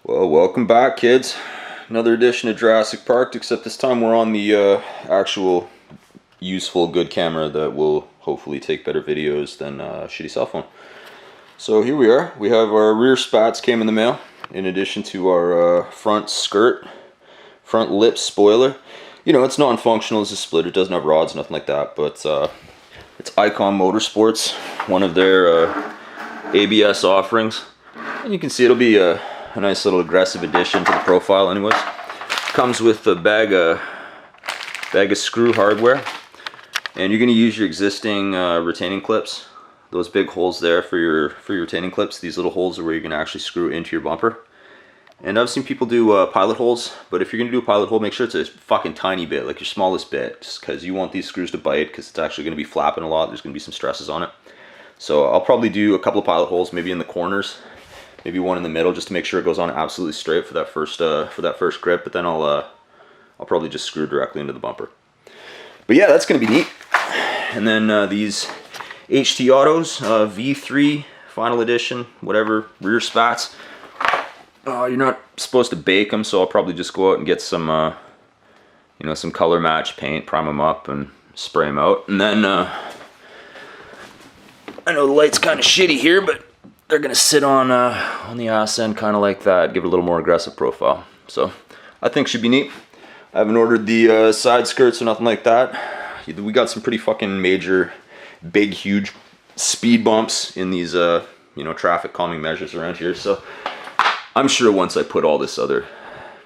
Well, welcome back, kids. Another edition of Jurassic Parked, except this time we're on the actual useful good camera that will hopefully take better videos than a shitty cell phone. So here we are. We have our rear spats came in the mail, in addition to our front skirt, front lip spoiler. You know, it's non-functional as a split. It doesn't have rods, nothing like that, but it's Ikon Motorsports, one of their ABS offerings. And you can see it'll be a nice little aggressive addition to the profile anyways. Comes with a bag of screw hardware, and you're going to use your existing retaining clips. Those big holes there for your retaining clips. These little holes are where you're going to actually screw into your bumper. And I've seen people do pilot holes, but if you're going to do a pilot hole, make sure it's a fucking tiny bit, like your smallest bit, just because you want these screws to bite, because it's actually going to be flapping a lot. There's going to be some stresses on it. So I'll probably do a couple of pilot holes, maybe in the corners, maybe one in the middle, just to make sure it goes on absolutely straight for that first grip. But then I'll probably just screw directly into the bumper. But yeah, that's going to be neat. And then these HT Autos V3 Final Edition, whatever, rear spats. You're not supposed to bake them, so I'll probably just go out and get some, you know, some color match paint, prime them up, and spray them out. And then I know the light's kind of shitty here, but they're gonna sit on the ass end, kind of like that, give it a little more aggressive profile. So I think should be neat. I haven't ordered the side skirts or nothing like that. We got some pretty fucking major, big, huge speed bumps in these, you know, traffic calming measures around here. So I'm sure once I put all this other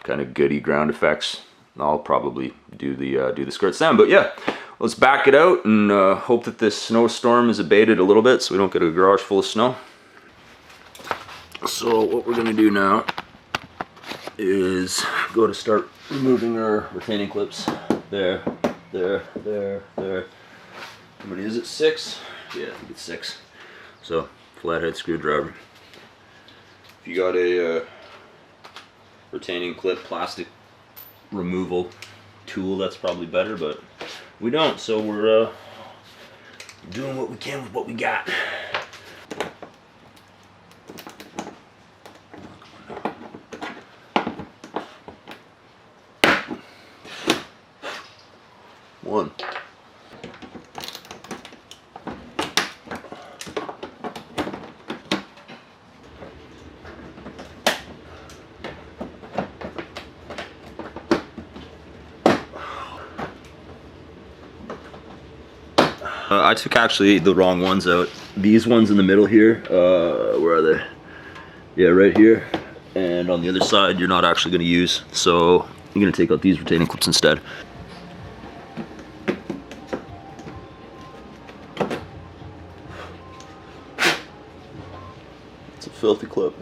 kind of goody ground effects, I'll probably do the skirts down. But yeah, let's back it out and hope that this snowstorm is abated a little bit so we don't get a garage full of snow. So what we're gonna do now is go to start removing our retaining clips. There. How many is it? 6? Yeah, I think it's 6. So flathead screwdriver. If you got a retaining clip plastic removal tool, that's probably better, but we don't, so we're doing what we can with what we got. One. I took actually the wrong ones out. These ones in the middle here, where are they? Yeah, right here. And on the other side, you're not actually going to use. So you're going to take out these retaining clips instead. It's a filthy clip.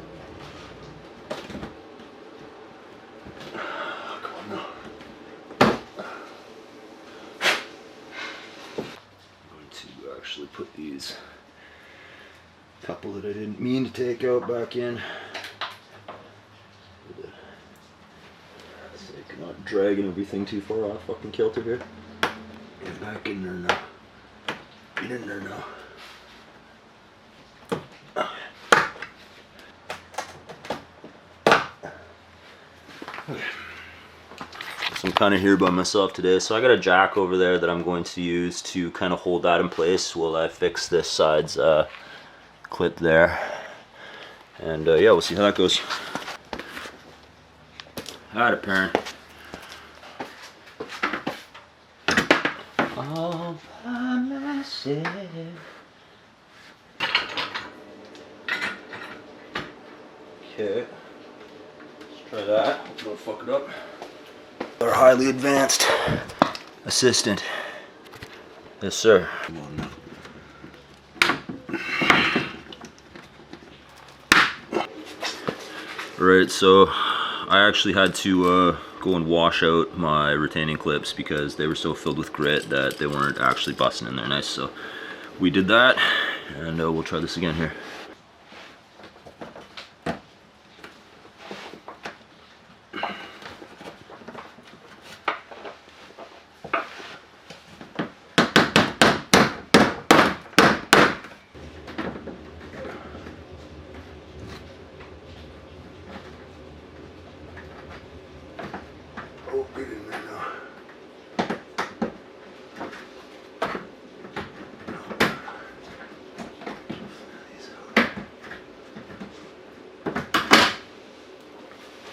Actually put these couple that I didn't mean to take out back in, for the sake of not dragging everything too far off fucking kilter here. Get back in there now. Get in there now. Okay. I'm kind of here by myself today, so I got a jack over there that I'm going to use to kind of hold that in place while I fix this side's clip there. And yeah, we'll see how that goes. Alright, parent. All by myself. Okay, let's try that. Hope I don't fuck it up. Our highly advanced assistant. Yes, sir. Come on now. Right, so I actually had to go and wash out my retaining clips because they were so filled with grit that they weren't actually busting in there nice. So we did that, and we'll try this again here.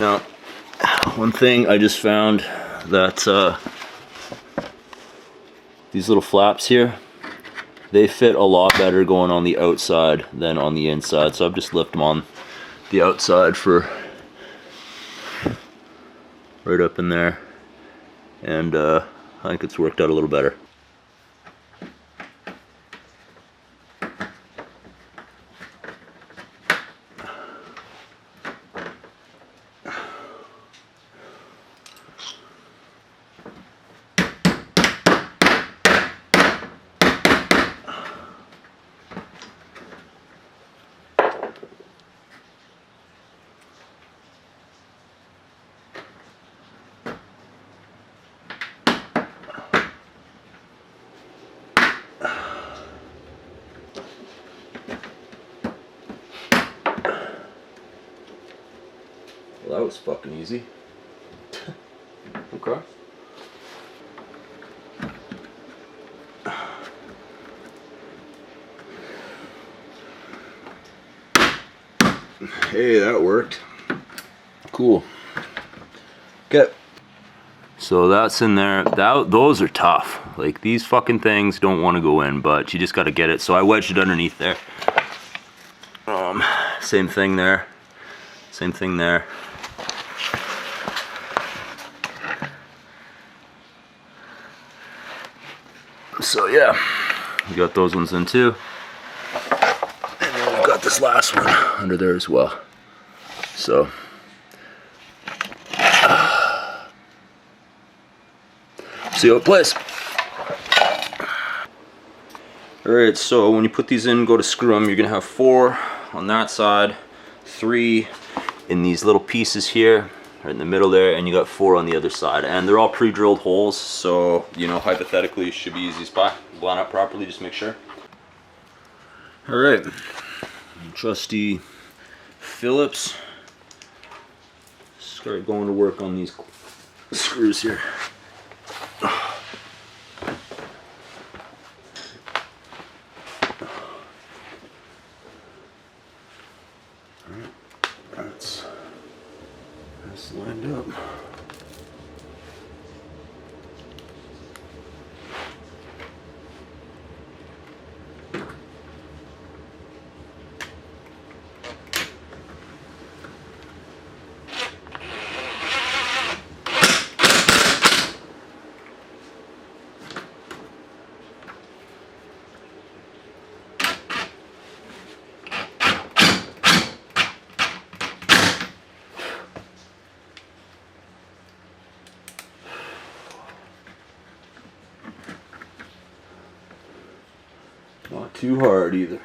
Now, one thing I just found that these little flaps here, they fit a lot better going on the outside than on the inside. So I've just left them on the outside for right up in there. And I think it's worked out a little better. Well, that was fucking easy. Okay. Hey, that worked. Cool. Okay. So that's in there. Those are tough. Like, these fucking things don't want to go in, but you just got to get it. So I wedged it underneath there. Same thing there. Same thing there. So yeah, we got those ones in too. And then we've got this last one under there as well. So see how it plays. Alright, so when you put these in, go to screw them, you're gonna have 4 on that side, 3 in these little pieces here, right in the middle there, and you got 4 on the other side. And they're all pre-drilled holes, so, you know, hypothetically it should be easy as pie. Line up properly, just make sure. Alright, trusty Phillips. Start going to work on these screws here. Alright, that's lined up. Not too hard either.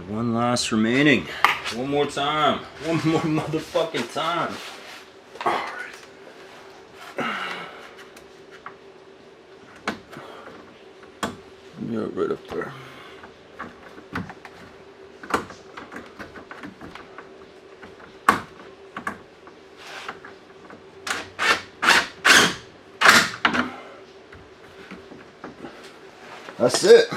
One last remaining. One more time. One more motherfucking time. Alright. Yeah, right up there. That's it.